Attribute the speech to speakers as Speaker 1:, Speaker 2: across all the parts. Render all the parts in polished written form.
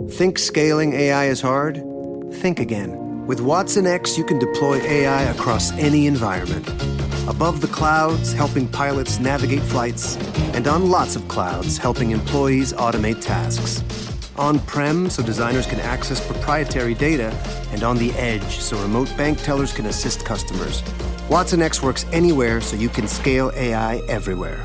Speaker 1: Think scaling AI is hard? Think again. With Watson X, you can deploy AI across any environment. Above the clouds, helping pilots navigate flights, and on lots of clouds, helping employees automate tasks. On-prem, so designers can access proprietary data, and on the edge, so remote bank tellers can assist customers. Watson X works anywhere, so you can scale AI everywhere.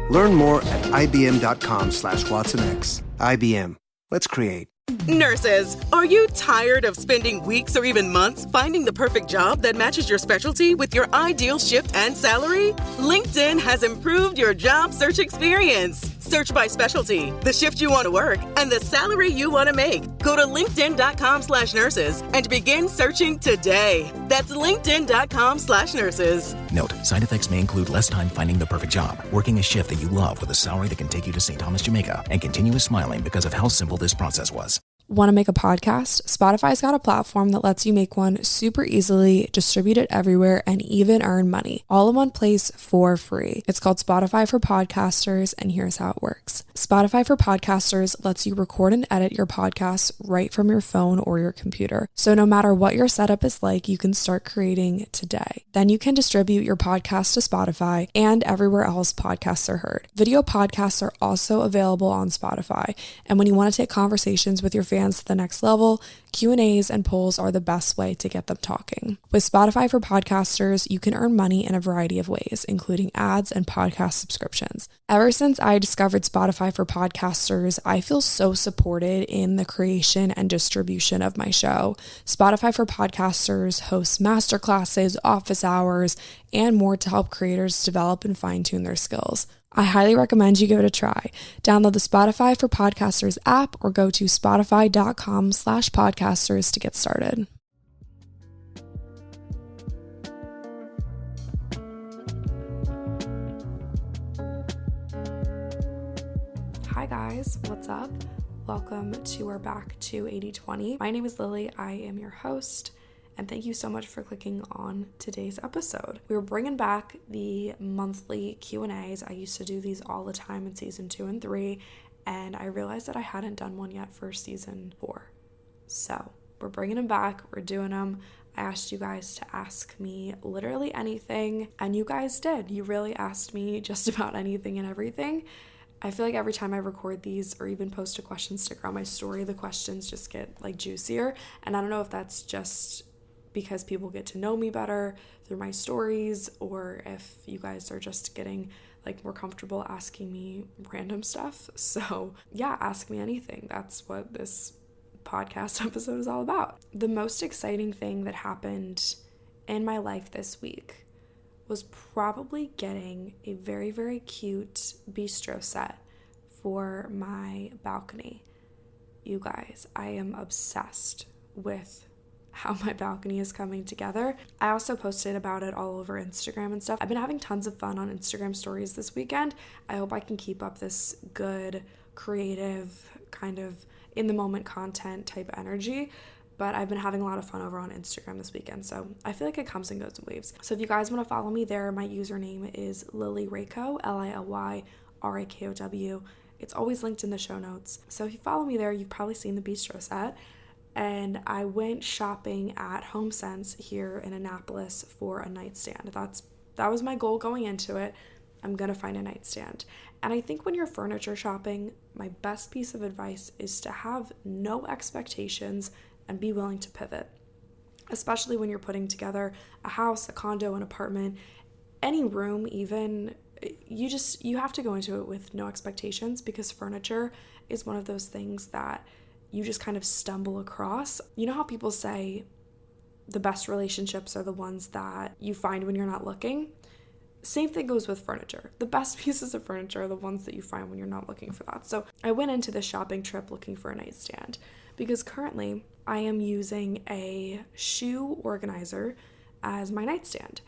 Speaker 1: Learn more at ibm.com/WatsonX. IBM. Let's create.
Speaker 2: Nurses, are you tired of spending weeks or even months finding the perfect job that matches your specialty with your ideal shift and salary? LinkedIn has improved your job search experience. Search by specialty, the shift you want to work, and the salary you want to make. Go to linkedin.com/nurses and begin searching today. That's linkedin.com/nurses.
Speaker 3: Note, side effects may include less time finding the perfect job, working a shift that you love with a salary that can take you to St. Thomas, Jamaica, and continuous smiling because of how simple this process was.
Speaker 4: Want to make a podcast? Spotify's got a platform that lets you make one super easily, distribute it everywhere, and even earn money, all in one place for free. It's called Spotify for Podcasters, and here's how it works. Spotify for Podcasters lets you record and edit your podcasts right from your phone or your computer. So no matter what your setup is like, you can start creating today. Then you can distribute your podcast to Spotify and everywhere else podcasts are heard. Video podcasts are also available on Spotify, and when you want to take conversations with your fans to the next level, Q&As and polls are the best way to get them talking. With Spotify for Podcasters, you can earn money in a variety of ways, including ads and podcast subscriptions. Ever since I discovered Spotify for Podcasters, I feel so supported in the creation and distribution of my show. Spotify for Podcasters hosts masterclasses, office hours, and more to help creators develop and fine-tune their skills. I highly recommend you give it a try. Download the Spotify for Podcasters app or go to spotify.com/podcasters to get started. Hi guys, what's up? Welcome back to 80/20. My name is Lily. I am your host. And thank you so much for clicking on today's episode. We're bringing back the monthly Q&As. I used to do these all the time in season 2 and 3, and I realized that I hadn't done one yet for season 4. So we're bringing them back. We're doing them. I asked you guys to ask me literally anything, and you guys did. You really asked me just about anything and everything. I feel like every time I record these or even post a question sticker on my story, the questions just get like juicier. And I don't know if that's just because people get to know me better through my stories, or if you guys are just getting like more comfortable asking me random stuff. So yeah, ask me anything. That's what this podcast episode is all about. The most exciting thing that happened in my life this week was probably getting a very, very cute bistro set for my balcony. You guys, I am obsessed with how my balcony is coming together. I also posted about it all over Instagram and stuff. I've been having tons of fun on Instagram stories this weekend. I hope I can keep up this good, creative, kind of in the moment content type energy, but I've been having a lot of fun over on Instagram this weekend, so I feel like it comes and goes in waves. So if you guys want to follow me there, my username is LilyRakow, LILYRAKOW. It's always linked in the show notes. So if you follow me there, you've probably seen the bistro set. And I went shopping at HomeSense here in Annapolis for a nightstand. That was my goal going into it. I'm gonna find a nightstand. And I think when you're furniture shopping, my best piece of advice is to have no expectations and be willing to pivot. Especially when you're putting together a house, a condo, an apartment, any room even, you have to go into it with no expectations, because furniture is one of those things that you just kind of stumble across. You know how people say the best relationships are the ones that you find when you're not looking? Same thing goes with furniture. The best pieces of furniture are the ones that you find when you're not looking for that. So I went into this shopping trip looking for a nightstand because currently I am using a shoe organizer as my nightstand.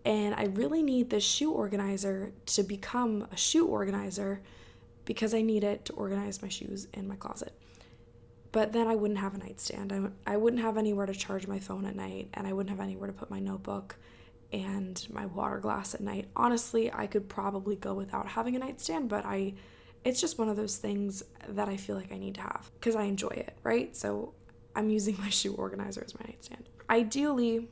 Speaker 4: And I really need this shoe organizer to become a shoe organizer because I need it to organize my shoes in my closet. But then I wouldn't have a nightstand. I wouldn't have anywhere to charge my phone at night, and I wouldn't have anywhere to put my notebook and my water glass at night. Honestly, I could probably go without having a nightstand, but it's just one of those things that I feel like I need to have because I enjoy it, right? So I'm using my shoe organizer as my nightstand. Ideally,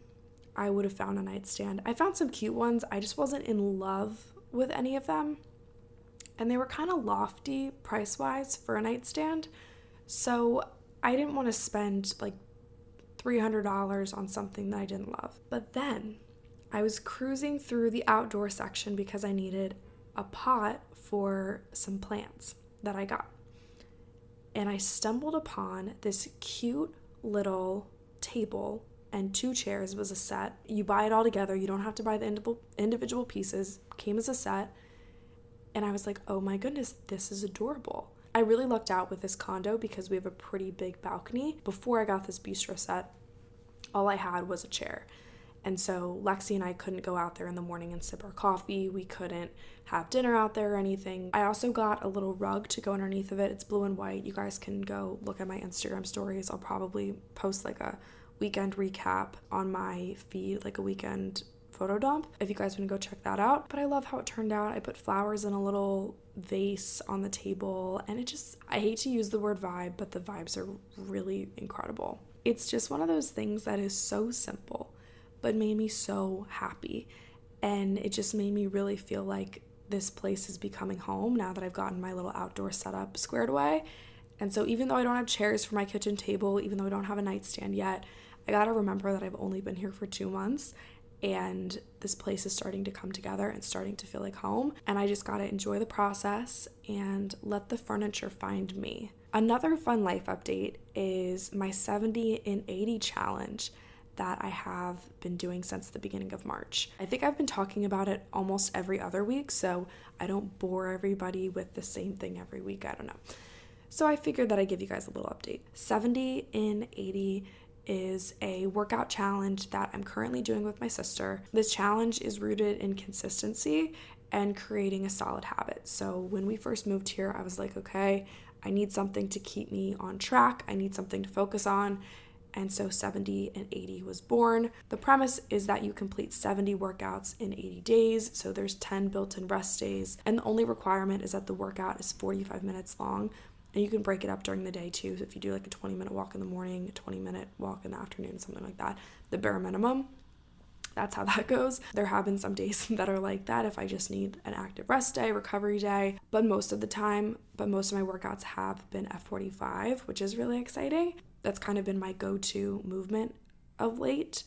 Speaker 4: I would have found a nightstand. I found some cute ones. I just wasn't in love with any of them. And they were kind of lofty price-wise for a nightstand. So I didn't want to spend like $300 on something that I didn't love. But then I was cruising through the outdoor section because I needed a pot for some plants that I got. And I stumbled upon this cute little table and 2 chairs. Was a set. You buy it all together. You don't have to buy the individual pieces. Came as a set. And I was like, oh my goodness, this is adorable. I really lucked out with this condo because we have a pretty big balcony. Before I got this bistro set, all I had was a chair. And so Lexi and I couldn't go out there in the morning and sip our coffee. We couldn't have dinner out there or anything. I also got a little rug to go underneath of it. It's blue and white. You guys can go look at my Instagram stories. I'll probably post like a weekend recap on my feed, like a weekend photo dump, if you guys want to go check that out. But I love how it turned out. I put flowers in a little vase on the table, and it just, I hate to use the word vibe, but the vibes are really incredible. It's just one of those things that is so simple, but made me so happy. And it just made me really feel like this place is becoming home now that I've gotten my little outdoor setup squared away. And so even though I don't have chairs for my kitchen table, even though I don't have a nightstand yet, I gotta remember that I've only been here for 2 months. And this place is starting to come together and starting to feel like home. And I just gotta enjoy the process and let the furniture find me. Another fun life update is my 70 in 80 challenge that I have been doing since the beginning of March. I think I've been talking about it almost every other week, so I don't bore everybody with the same thing every week. I don't know. So I figured that I'd give you guys a little update. 70 in 80 is a workout challenge that I'm currently doing with my sister. This challenge is rooted in consistency and creating a solid habit. So when we first moved here, I was like, okay, I need something to keep me on track. I need something to focus on. And so 70 and 80 was born. The premise is that you complete 70 workouts in 80 days. So there's 10 built-in rest days. And the only requirement is that the workout is 45 minutes long. And you can break it up during the day too. So if you do like a 20-minute walk in the morning, a 20-minute walk in the afternoon, something like that, the bare minimum, that's how that goes. There have been some days that are like that if I just need an active rest day, recovery day, but most of my workouts have been F45, which is really exciting. That's kind of been my go-to movement of late.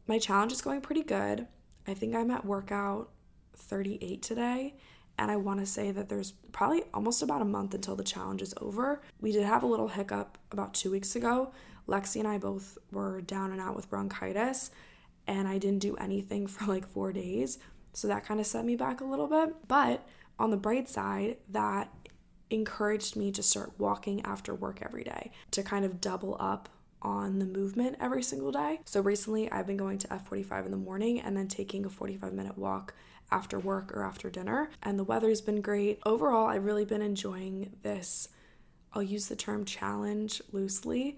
Speaker 4: My challenge is going pretty good. I think I'm at workout 38 today. And I want to say that there's probably almost about a month until the challenge is over. We did have a little hiccup about 2 weeks ago. Lexi and I both were down and out with bronchitis, and I didn't do anything for like 4 days. So that kind of set me back a little bit. But on the bright side, that encouraged me to start walking after work every day to kind of double up on the movement every single day. So recently I've been going to F45 in the morning and then taking a 45-minute walk after work or after dinner, and the weather's been great. Overall, I've really been enjoying this. I'll use the term challenge loosely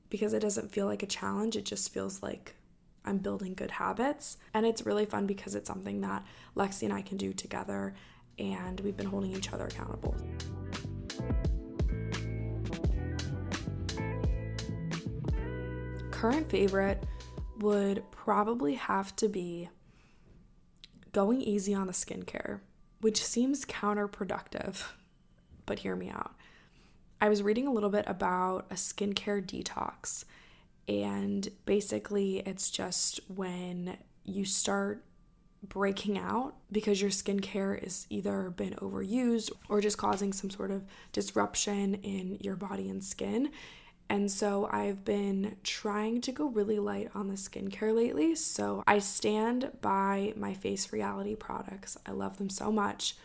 Speaker 4: because it doesn't feel like a challenge. It just feels like I'm building good habits, and it's really fun because it's something that Lexi and I can do together, and we've been holding each other accountable. Current favorite would probably have to be going easy on the skincare, which seems counterproductive, but hear me out. I was reading a little bit about a skincare detox, and basically it's just when you start breaking out because your skincare is either been overused or just causing some sort of disruption in your body and skin. And so I've been trying to go really light on the skincare lately. So I stand by my Face Reality products. I love them so much,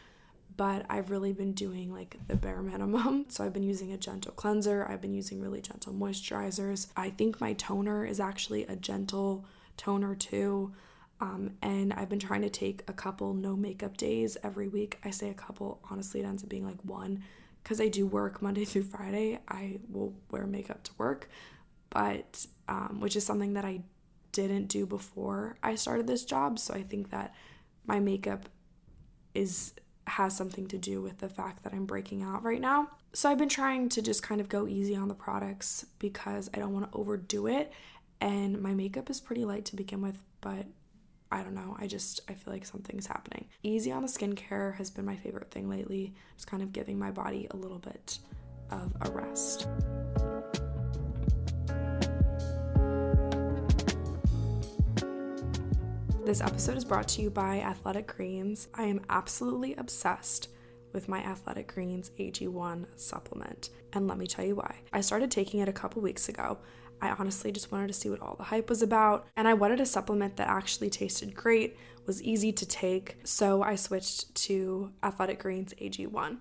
Speaker 4: but I've really been doing like the bare minimum. So I've been using a gentle cleanser. I've been using really gentle moisturizers. I think my toner is actually a gentle toner too. And I've been trying to take a couple no makeup days every week. I say a couple, honestly, it ends up being like one. Because I do work Monday through Friday, I will wear makeup to work, but which is something that I didn't do before I started this job. So I think that my makeup has something to do with the fact that I'm breaking out right now. So I've been trying to just kind of go easy on the products because I don't want to overdo it. And my makeup is pretty light to begin with, but I don't know. I feel like something's happening. Easy on the skincare has been my favorite thing lately. Just kind of giving my body a little bit of a rest. This episode is brought to you by Athletic Greens. I am absolutely obsessed with my Athletic Greens AG1 supplement, and let me tell you why. I started taking it a couple weeks ago. I honestly just wanted to see what all the hype was about, and I wanted a supplement that actually tasted great, was easy to take, so I switched to Athletic Greens AG1.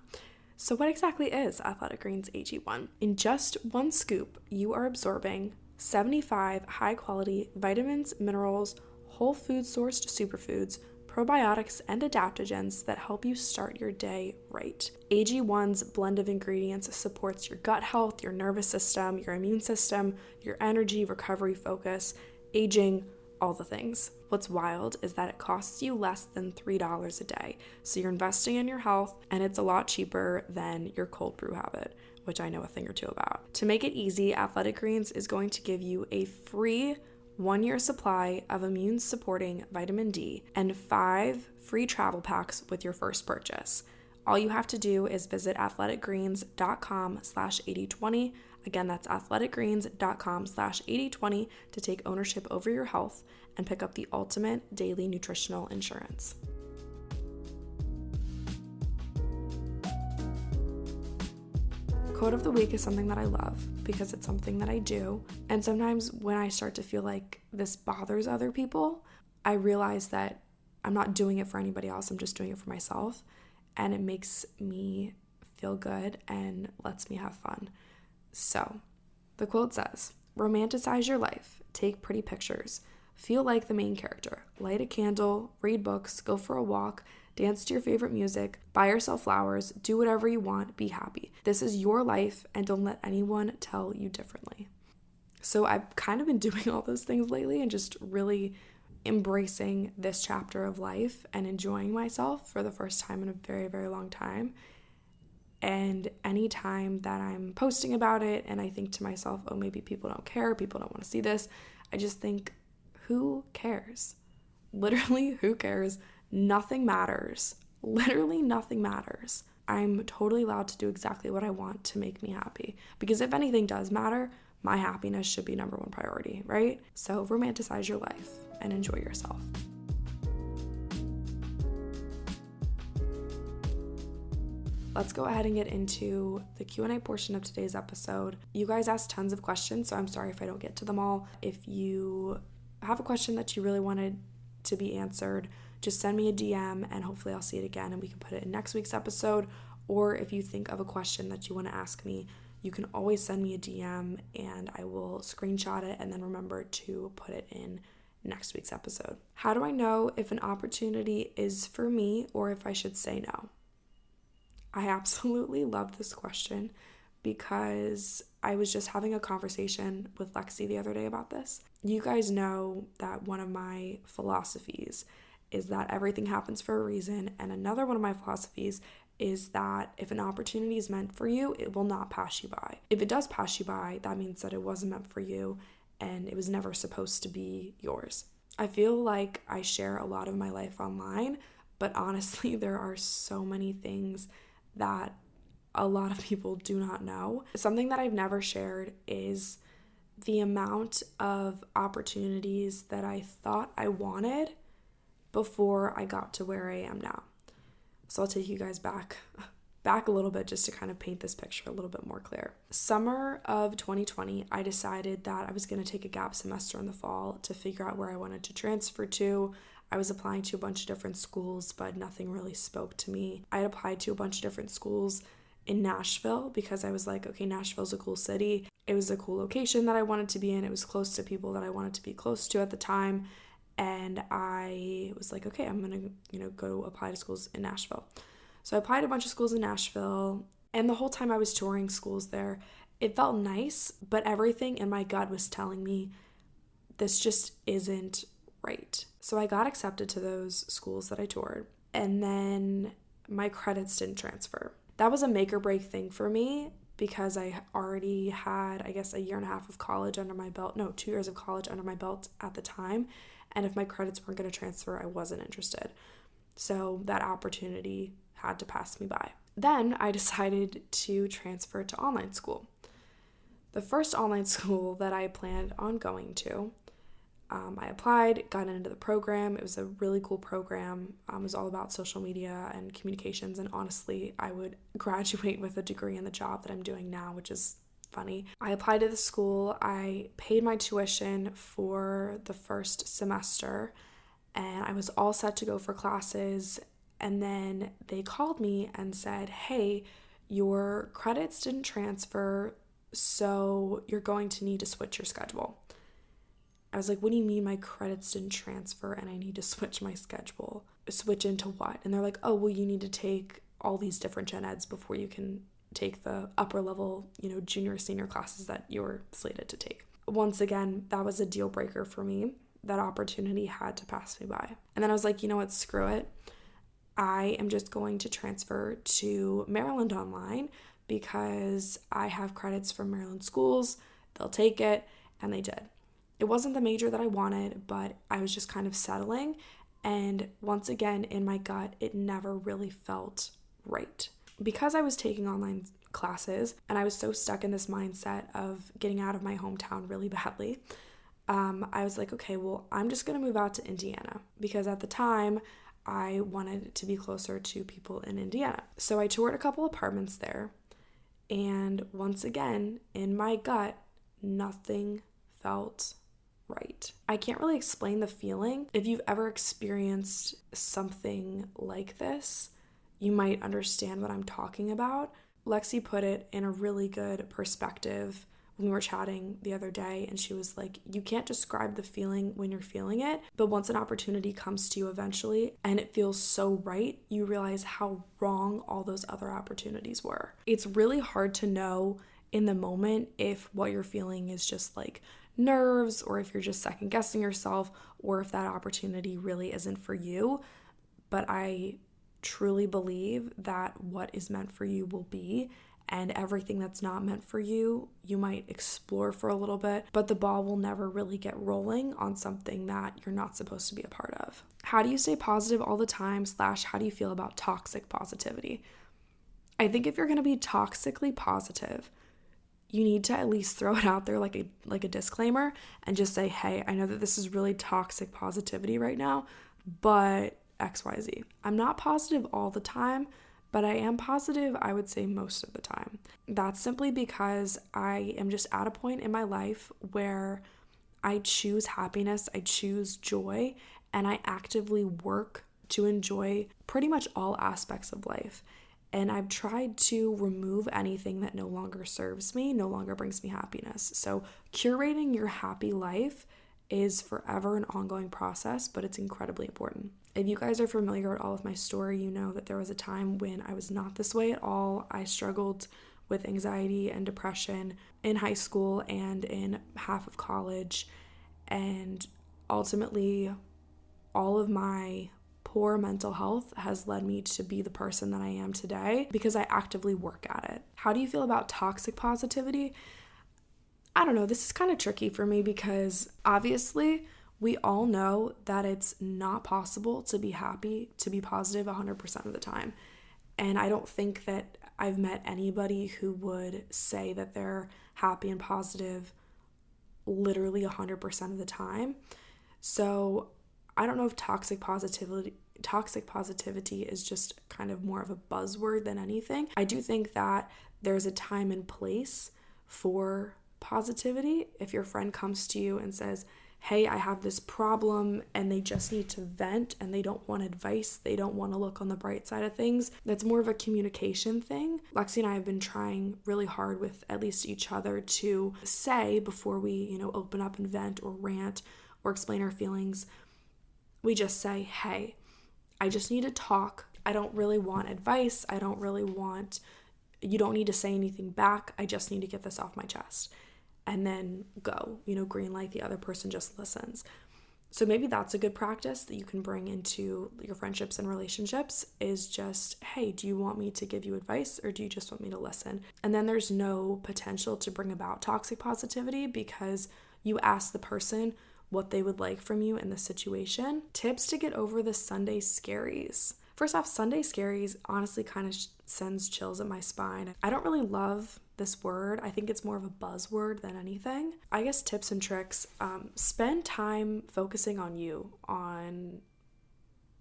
Speaker 4: So what exactly is Athletic Greens AG1? In just one scoop, you are absorbing 75 high-quality vitamins, minerals, whole food sourced superfoods, probiotics, and adaptogens that help you start your day right. AG1's blend of ingredients supports your gut health, your nervous system, your immune system, your energy, recovery, focus, aging, all the things. What's wild is that it costs you less than $3 a day. So you're investing in your health, and it's a lot cheaper than your cold brew habit, which I know a thing or two about. To make it easy, Athletic Greens is going to give you a free 1-year supply of immune-supporting vitamin D and 5 free travel packs with your first purchase. All you have to do is visit athleticgreens.com/8020. Again, that's athleticgreens.com/8020 to take ownership over your health and pick up the ultimate daily nutritional insurance. Quote of the week is something that I love because it's something that I do. And sometimes when I start to feel like this bothers other people, I realize that I'm not doing it for anybody else. I'm just doing it for myself. And it makes me feel good and lets me have fun. So the quote says, "Romanticize your life, take pretty pictures, feel like the main character, light a candle, read books, go for a walk, dance to your favorite music, buy yourself flowers, do whatever you want, be happy. This is your life and don't let anyone tell you differently." So I've kind of been doing all those things lately and just really embracing this chapter of life and enjoying myself for the first time in a very, very long time. And anytime that I'm posting about it and I think to myself, oh, maybe people don't care, people don't want to see this, I just think, who cares? Literally, who cares? Nothing matters. Literally nothing matters. I'm totally allowed to do exactly what I want to make me happy. Because if anything does matter, my happiness should be number one priority, right? So romanticize your life and enjoy yourself. Let's go ahead and get into the Q&A portion of today's episode. You guys asked tons of questions, so I'm sorry if I don't get to them all. If you have a question that you really wanted to be answered, just send me a DM and hopefully I'll see it again and we can put it in next week's episode. Or if you think of a question that you want to ask me, you can always send me a DM and I will screenshot it and then remember to put it in next week's episode. How do I know if an opportunity is for me or if I should say no? I absolutely love this question because I was just having a conversation with Lexi the other day about this. You guys know that one of my philosophies is that everything happens for a reason, and another one of my philosophies is that if an opportunity is meant for you, it will not pass you by. If it does pass you by, that means that it wasn't meant for you and it was never supposed to be yours. I feel like I share a lot of my life online, but honestly, there are so many things that a lot of people do not know. Something that I've never shared is the amount of opportunities that I thought I wanted before I got to where I am now. So I'll take you guys back a little bit just to kind of paint this picture a little bit more clear. Summer of 2020, I decided that I was going to take a gap semester in the fall to figure out where I wanted to transfer to. I was applying to a bunch of different schools, but nothing really spoke to me. I had applied to a bunch of different schools in Nashville because I was like, okay, Nashville's a cool city. It was a cool location that I wanted to be in. It was close to people that I wanted to be close to at the time. And I was like, okay, I'm going to, go apply to schools in Nashville. So I applied to a bunch of schools in Nashville. And the whole time I was touring schools there, it felt nice, but everything in my gut was telling me this just isn't right. So I got accepted to those schools that I toured. And then my credits didn't transfer. That was a make or break thing for me because I already had, I guess, 2 years of college under my belt at the time. And if my credits weren't going to transfer, I wasn't interested. So that opportunity had to pass me by. Then I decided to transfer to online school. The first online school that I planned on going to, I applied, got into the program. It was a really cool program. It was all about social media and communications. And honestly, I would graduate with a degree in the job that I'm doing now, which is funny. I applied to the school. I paid my tuition for the first semester, and I was all set to go for classes. And then they called me and said, hey, your credits didn't transfer, so you're going to need to switch your schedule. I was like, what do you mean my credits didn't transfer and I need to switch my schedule? Switch into what? And they're like, oh, well, you need to take all these different gen eds before you can take the upper level, junior, senior classes that you're slated to take. Once again, that was a deal breaker for me. That opportunity had to pass me by. And then I was like, you know what, screw it. I am just going to transfer to Maryland online because I have credits from Maryland schools. They'll take it, and they did. It wasn't the major that I wanted, but I was just kind of settling. And once again, in my gut, it never really felt right. Because I was taking online classes and I was so stuck in this mindset of getting out of my hometown really badly, I was like, okay, well, I'm just going to move out to Indiana because at the time I wanted to be closer to people in Indiana. So I toured a couple apartments there. And once again, in my gut, nothing felt right. I can't really explain the feeling. If you've ever experienced something like this, you might understand what I'm talking about. Lexi put it in a really good perspective when we were chatting the other day, and she was like, you can't describe the feeling when you're feeling it, but once an opportunity comes to you eventually and it feels so right, you realize how wrong all those other opportunities were. It's really hard to know in the moment if what you're feeling is just like nerves, or if you're just second guessing yourself, or if that opportunity really isn't for you. But I truly believe that what is meant for you will be, and everything that's not meant for you, you might explore for a little bit, but the ball will never really get rolling on something that you're not supposed to be a part of. How do you stay positive all the time / how do you feel about toxic positivity? I think if you're going to be toxically positive, you need to at least throw it out there like a disclaimer and just say, hey, I know that this is really toxic positivity right now, but XYZ. I'm not positive all the time, but I am positive, I would say, most of the time. That's simply because I am just at a point in my life where I choose happiness, I choose joy, and I actively work to enjoy pretty much all aspects of life. And I've tried to remove anything that no longer serves me, no longer brings me happiness. So curating your happy life is forever an ongoing process, but it's incredibly important. If you guys are familiar at all with my story, you know that there was a time when I was not this way at all. I struggled with anxiety and depression in high school and in half of college. And ultimately, all of my poor mental health has led me to be the person that I am today because I actively work at it. How do you feel about toxic positivity? I don't know. This is kind of tricky for me because obviously we all know that it's not possible to be happy, to be positive 100% of the time. And I don't think that I've met anybody who would say that they're happy and positive literally 100% of the time. So I don't know if toxic positivity is just kind of more of a buzzword than anything. I do think that there's a time and place for positivity. If your friend comes to you and says, hey, I have this problem, and they just need to vent and they don't want advice, they don't want to look on the bright side of things, that's more of a communication thing. Lexi and I have been trying really hard with at least each other to say before we, open up and vent or rant or explain our feelings, we just say, hey, I just need to talk. I don't really want advice. You don't need to say anything back. I just need to get this off my chest. And then go, green light, the other person just listens. So maybe that's a good practice that you can bring into your friendships and relationships, is just, hey, do you want me to give you advice or do you just want me to listen? And then there's no potential to bring about toxic positivity because you ask the person what they would like from you in the situation. Tips to get over the Sunday scaries. First off, Sunday scaries honestly kind of sends chills up my spine. I don't really love this word. I think it's more of a buzzword than anything. I guess tips and tricks. Spend time focusing on you on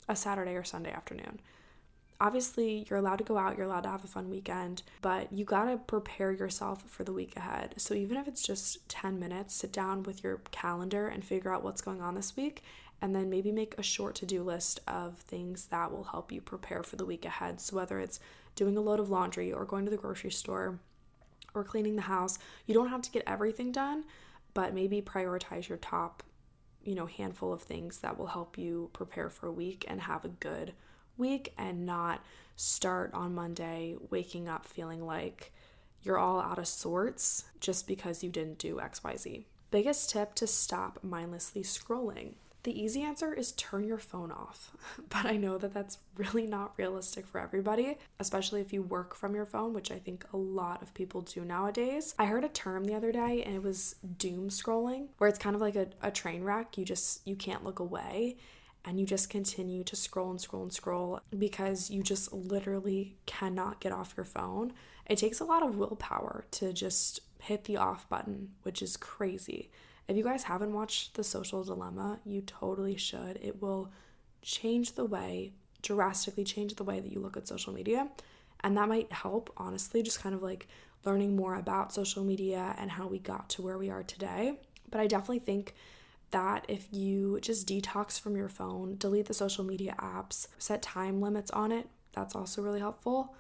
Speaker 4: a Saturday or Sunday afternoon. Obviously, you're allowed to go out, you're allowed to have a fun weekend, but you gotta prepare yourself for the week ahead. So even if it's just 10 minutes, sit down with your calendar and figure out what's going on this week, and then maybe make a short to-do list of things that will help you prepare for the week ahead. So whether it's doing a load of laundry or going to the grocery store or cleaning the house, you don't have to get everything done, but maybe prioritize your top, handful of things that will help you prepare for a week and have a good week, and not start on Monday waking up feeling like you're all out of sorts just because you didn't do XYZ. Biggest tip to stop mindlessly scrolling. The easy answer is turn your phone off, but I know that that's really not realistic for everybody, especially if you work from your phone, which I think a lot of people do nowadays. I heard a term the other day and it was doom scrolling, where it's kind of like a train wreck. You can't look away and you just continue to scroll and scroll and scroll because you just literally cannot get off your phone. It takes a lot of willpower to just hit the off button, which is crazy. If you guys haven't watched The Social Dilemma, you totally should. It will drastically change the way that you look at social media. And that might help, honestly, just kind of like learning more about social media and how we got to where we are today. But I definitely think that if you just detox from your phone, delete the social media apps, set time limits on it, that's also really helpful.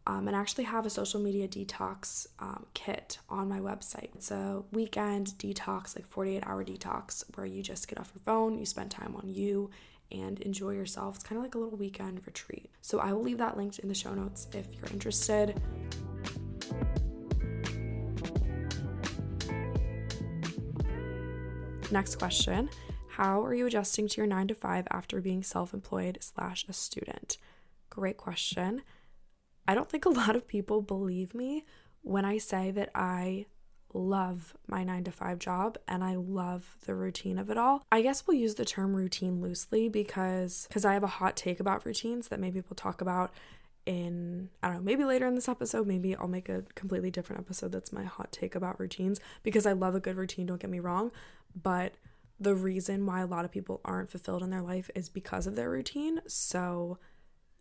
Speaker 4: And actually have a social media detox kit on my website. It's a weekend detox, like 48-hour detox, where you just get off your phone, you spend time on you, and enjoy yourself. It's kind of like a little weekend retreat. So I will leave that linked in the show notes if you're interested. Next question. How are you adjusting to your 9-to-5 after being self-employed / a student? Great question. I don't think a lot of people believe me when I say that I love my 9-to-5 job and I love the routine of it all. I guess we'll use the term routine loosely because I have a hot take about routines that maybe we'll talk about in, I don't know, maybe later in this episode. Maybe I'll make a completely different episode that's my hot take about routines, because I love a good routine, don't get me wrong, but the reason why a lot of people aren't fulfilled in their life is because of their routine. So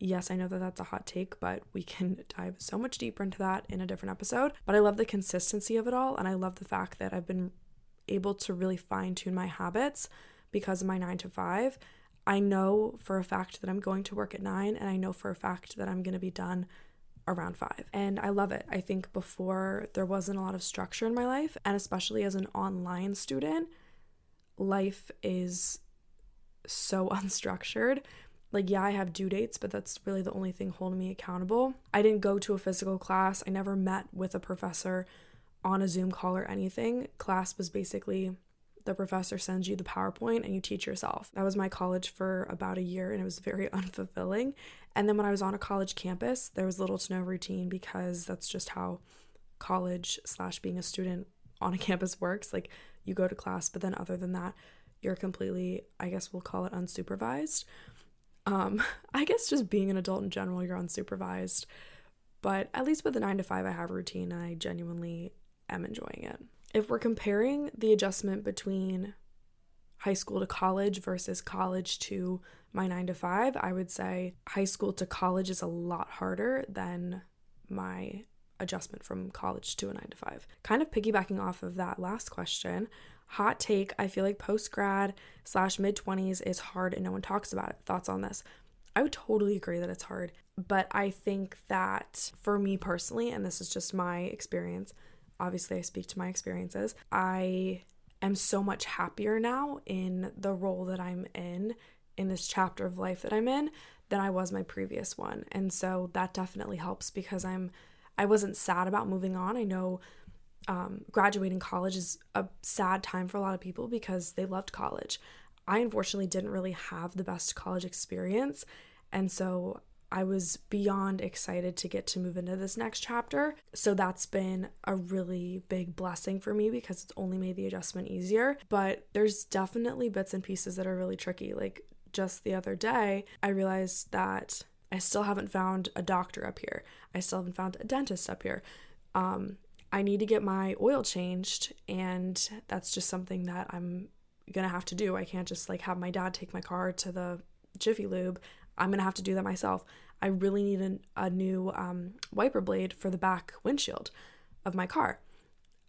Speaker 4: yes, I know that that's a hot take, but we can dive so much deeper into that in a different episode. But I love the consistency of it all, and I love the fact that I've been able to really fine-tune my habits because of my 9-to-5. I know for a fact that I'm going to work at 9, and I know for a fact that I'm going to be done around 5. And I love it. I think before there wasn't a lot of structure in my life, and especially as an online student, life is so unstructured. Like, yeah, I have due dates, but that's really the only thing holding me accountable. I didn't go to a physical class. I never met with a professor on a Zoom call or anything. Class was basically the professor sends you the PowerPoint and you teach yourself. That was my college for about a year, and it was very unfulfilling. And then when I was on a college campus, there was little to no routine, because that's just how college / being a student on a campus works. Like, you go to class, but then other than that, you're completely, I guess we'll call it unsupervised. I guess just being an adult in general, you're unsupervised. But at least with the 9-to-5, I have a routine and I genuinely am enjoying it. If we're comparing the adjustment between high school to college versus college to my 9-to-5, I would say high school to college is a lot harder than my adjustment from college to a 9-to-5. Kind of piggybacking off of that last question, hot take, I feel like post-grad / mid-20s is hard and no one talks about it. Thoughts on this? I would totally agree that it's hard, but I think that for me personally, and this is just my experience, obviously I speak to my experiences, I am so much happier now in the role that I'm in this chapter of life that I'm in, than I was my previous one. And so that definitely helps, because I wasn't sad about moving on. I know graduating college is a sad time for a lot of people because they loved college. I unfortunately didn't really have the best college experience, and so I was beyond excited to get to move into this next chapter. So that's been a really big blessing for me because it's only made the adjustment easier. But there's definitely bits and pieces that are really tricky. Like just the other day, I realized that I still haven't found a doctor up here. I still haven't found a dentist up here. I need to get my oil changed, and that's just something that I'm gonna have to do. I can't just like have my dad take my car to the Jiffy Lube. I'm gonna have to do that myself. I really need a new wiper blade for the back windshield of my car.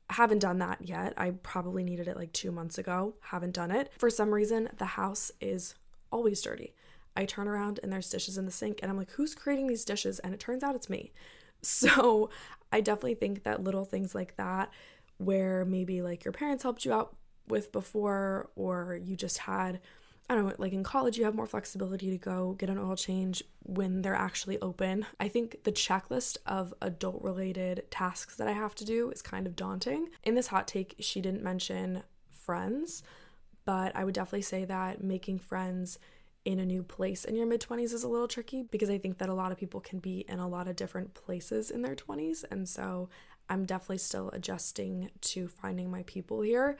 Speaker 4: I haven't done that yet. I probably needed it like 2 months ago. Haven't done it. For some reason, the house is always dirty. I turn around and there's dishes in the sink, and I'm like, who's creating these dishes? And it turns out it's me. So I definitely think that little things like that, where maybe like your parents helped you out with before, or you just had, I don't know, like in college you have more flexibility to go get an oil change when they're actually open. I think the checklist of adult related tasks that I have to do is kind of daunting. In this hot take, she didn't mention friends, but I would definitely say that making friends in a new place in your mid-20s is a little tricky, because I think that a lot of people can be in a lot of different places in their 20s, and so I'm definitely still adjusting to finding my people here.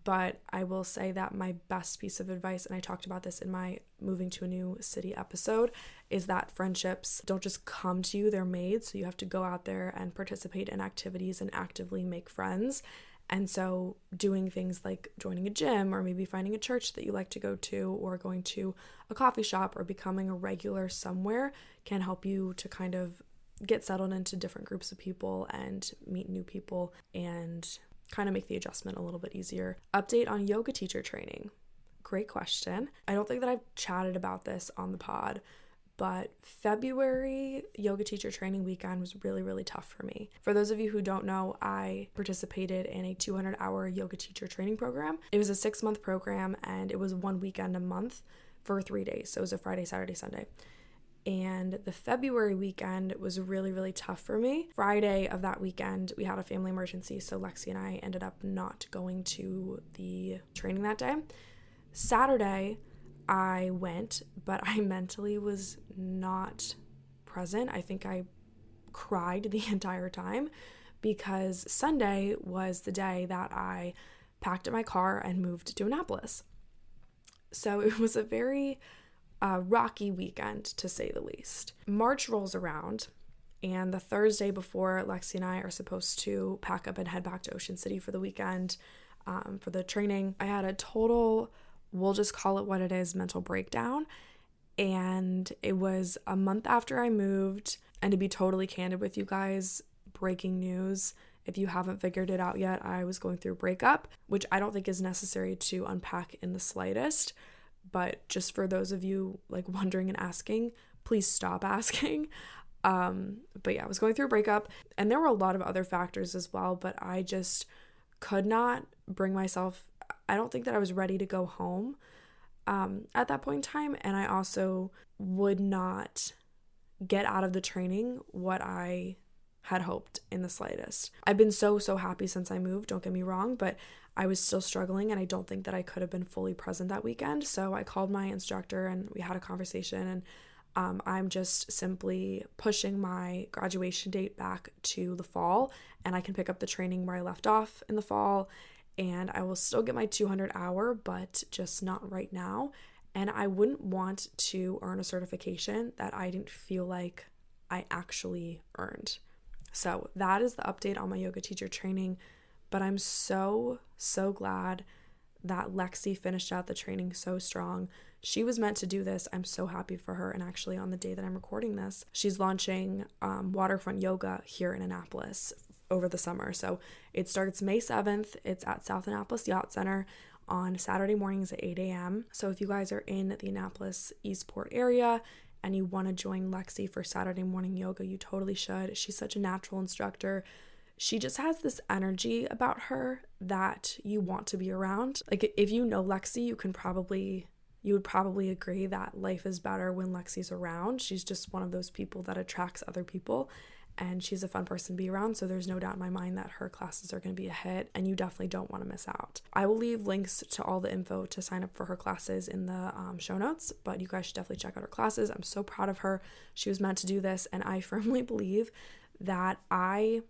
Speaker 4: But I will say that my best piece of advice, and I talked about this in my moving to a new city episode, is that friendships don't just come to you, they're made. So you have to go out there and participate in activities and actively make friends. And so doing things like joining a gym, or maybe finding a church that you like to go to, or going to a coffee shop, or becoming a regular somewhere can help you to kind of get settled into different groups of people and meet new people and kind of make the adjustment a little bit easier. Update on yoga teacher training. Great question. I don't think that I've chatted about this on the pod, but February yoga teacher training weekend was really, really tough for me. For those of you who don't know, I participated in a 200-hour yoga teacher training program. It was a 6-month program, and it was 1 weekend a month for 3 days. So it was a Friday, Saturday, Sunday. And the February weekend was really, really tough for me. Friday of that weekend, we had a family emergency, so Lexi and I ended up not going to the training that day. Saturday, I went, but I mentally was not present. I think I cried the entire time, because Sunday was the day that I packed up my car and moved to Annapolis. So it was a very rocky weekend, to say the least. March rolls around, and the Thursday before Lexi and I are supposed to pack up and head back to Ocean City for the weekend for the training, I had a total, we'll just call it what it is, mental breakdown. And it was a month after I moved. And to be totally candid with you guys, breaking news, if you haven't figured it out yet, I was going through a breakup, which I don't think is necessary to unpack in the slightest. But just for those of you like wondering and asking, please stop asking. But yeah, I was going through a breakup, and there were a lot of other factors as well, but I just could not bring myself, I don't think that I was ready to go home at that point in time. And I also would not get out of the training what I had hoped in the slightest. I've been so happy since I moved, don't get me wrong, but I was still struggling, and I don't think that I could have been fully present that weekend. So I called my instructor and we had a conversation, and I'm just simply pushing my graduation date back to the fall, and I can pick up the training where I left off in the fall, and I will still get my 200-hour, but just not right now. And I wouldn't want to earn a certification that I didn't feel like I actually earned. So that is the update on my yoga teacher training. But I'm so glad that Lexi finished out the training so strong. She was meant to do this. I'm so happy for her. And actually, on the day that I'm recording this, she's launching waterfront yoga here in Annapolis over the summer. So it starts May 7th. It's at South Annapolis Yacht Center on Saturday mornings at 8 a.m. So if you guys are in the Annapolis Eastport area and you want to join Lexi for Saturday morning yoga, you totally should. She's such a natural instructor. She just has this energy about her that you want to be around. Like, if you know Lexi, you would probably agree that life is better when Lexi's around. She's just one of those people that attracts other people. and she's a fun person to be around, so there's no doubt in my mind that her classes are going to be a hit, and you definitely don't want to miss out. I will leave links to all the info to sign up for her classes in the show notes, but you guys should definitely check out her classes. I'm so proud of her. She was meant to do this, and I firmly believe that I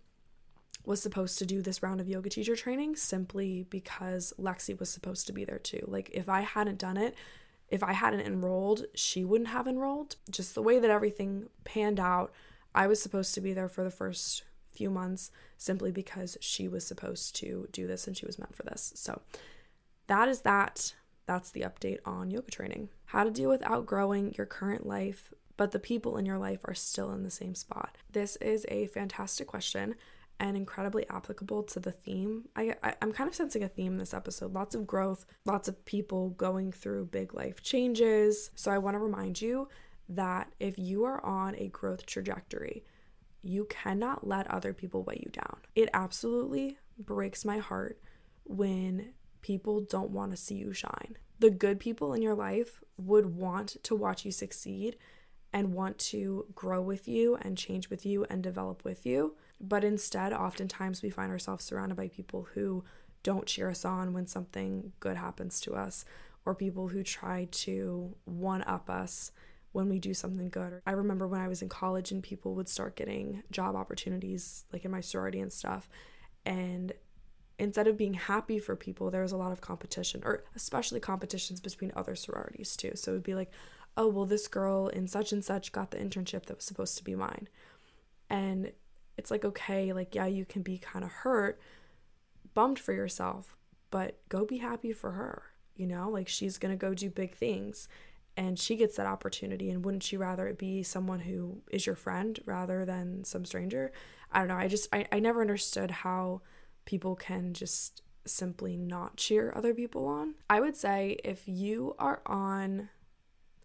Speaker 4: was supposed to do this round of yoga teacher training simply because Lexi was supposed to be there too. Like, if I hadn't done it, if I hadn't enrolled, she wouldn't have enrolled. Just the way that everything panned out, I was supposed to be there for the first few months simply because she was supposed to do this and she was meant for this. So that is that. That's the update on yoga training. How to deal with outgrowing your current life, but the people in your life are still in the same spot. This is a fantastic question and incredibly applicable to the theme. I'm kind of sensing a theme in this episode. Lots of growth, lots of people going through big life changes. So I want to remind you that if you are on a growth trajectory, you cannot let other people weigh you down. It absolutely breaks my heart when people don't want to see you shine. The good people in your life would want to watch you succeed and want to grow with you and change with you and develop with you. But instead, oftentimes we find ourselves surrounded by people who don't cheer us on when something good happens to us, or people who try to one-up us when we do something good. I remember when I was in college and people would start getting job opportunities, like in my sorority and stuff, and instead of being happy for people, there was a lot of competition, or especially competitions between other sororities too. So it would be like, oh, well, this girl in such and such got the internship that was supposed to be mine. And it's like, okay, like, yeah, you can be kind of hurt, bummed for yourself, but go be happy for her, you know? Like, she's going to go do big things and she gets that opportunity. And wouldn't you rather it be someone who is your friend rather than some stranger? I don't know. I never understood how people can just simply not cheer other people on. I would say if you are on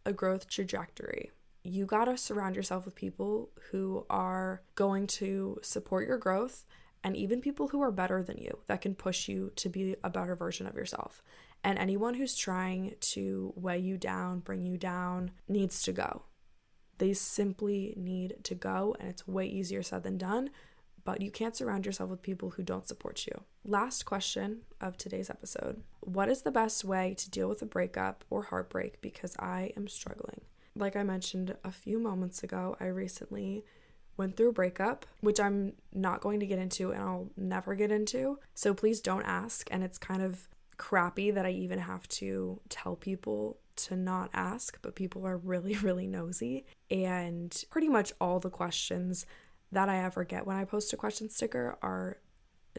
Speaker 4: a growth trajectory, you gotta surround yourself with people who are going to support your growth, and even people who are better than you that can push you to be a better version of yourself. And anyone who's trying to weigh you down, bring you down, needs to go. They simply need to go, and it's way easier said than done, but you can't surround yourself with people who don't support you. Last question of today's episode. What is the best way to deal with a breakup or heartbreak? Because I am struggling. Like I mentioned a few moments ago, I recently went through a breakup, which I'm not going to get into and I'll never get into. So please don't ask. And it's kind of crappy that I even have to tell people to not ask, but people are really, really nosy. And pretty much all the questions that I ever get when I post a question sticker are,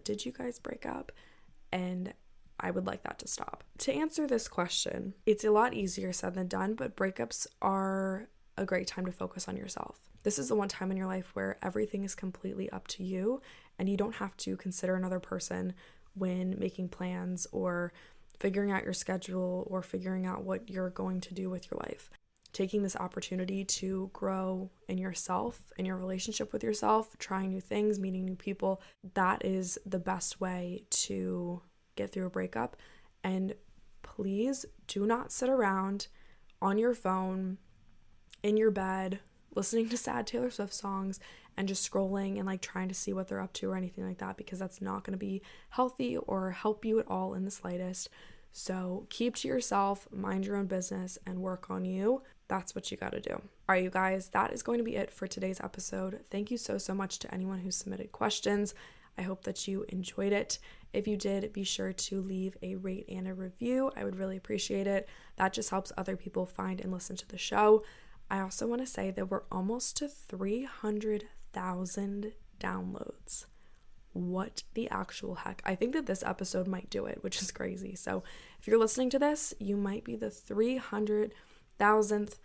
Speaker 4: did you guys break up? And I would like that to stop. To answer this question, it's a lot easier said than done, but breakups are a great time to focus on yourself. This is the one time in your life where everything is completely up to you and you don't have to consider another person when making plans or figuring out your schedule or figuring out what you're going to do with your life. Taking this opportunity to grow in yourself, in your relationship with yourself, trying new things, meeting new people, that is the best way to get through a breakup. And please do not sit around on your phone, in your bed, listening to sad Taylor Swift songs and just scrolling and like trying to see what they're up to or anything like that, because that's not going to be healthy or help you at all in the slightest. So keep to yourself, mind your own business, and work on you. That's what you got to do. All right, you guys, that is going to be it for today's episode. Thank you so much to anyone who submitted questions. I hope that you enjoyed it. If you did, be sure to leave a rate and a review. I would really appreciate it. That just helps other people find and listen to the show. I also want to say that we're almost to 300,000 downloads. What the actual heck? I think that this episode might do it, which is crazy. So if you're listening to this, you might be the 300,000th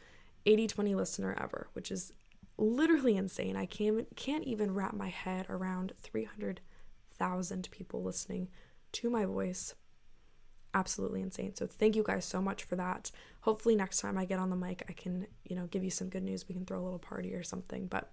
Speaker 4: 80/20 listener ever, which is literally insane. I can't even wrap my head around 300,000 people listening to my voice. Absolutely insane. So thank you guys so much for that. Hopefully next time I get on the mic, I can, give you some good news. We can throw a little party or something, but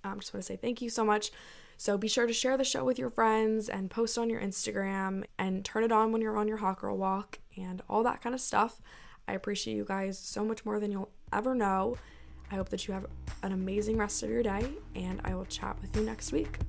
Speaker 4: I just want to say thank you so much. So be sure to share the show with your friends and post on your Instagram and turn it on when you're on your hot girl walk and all that kind of stuff. I appreciate you guys so much more than you'll ever know. I hope that you have an amazing rest of your day, and I will chat with you next week.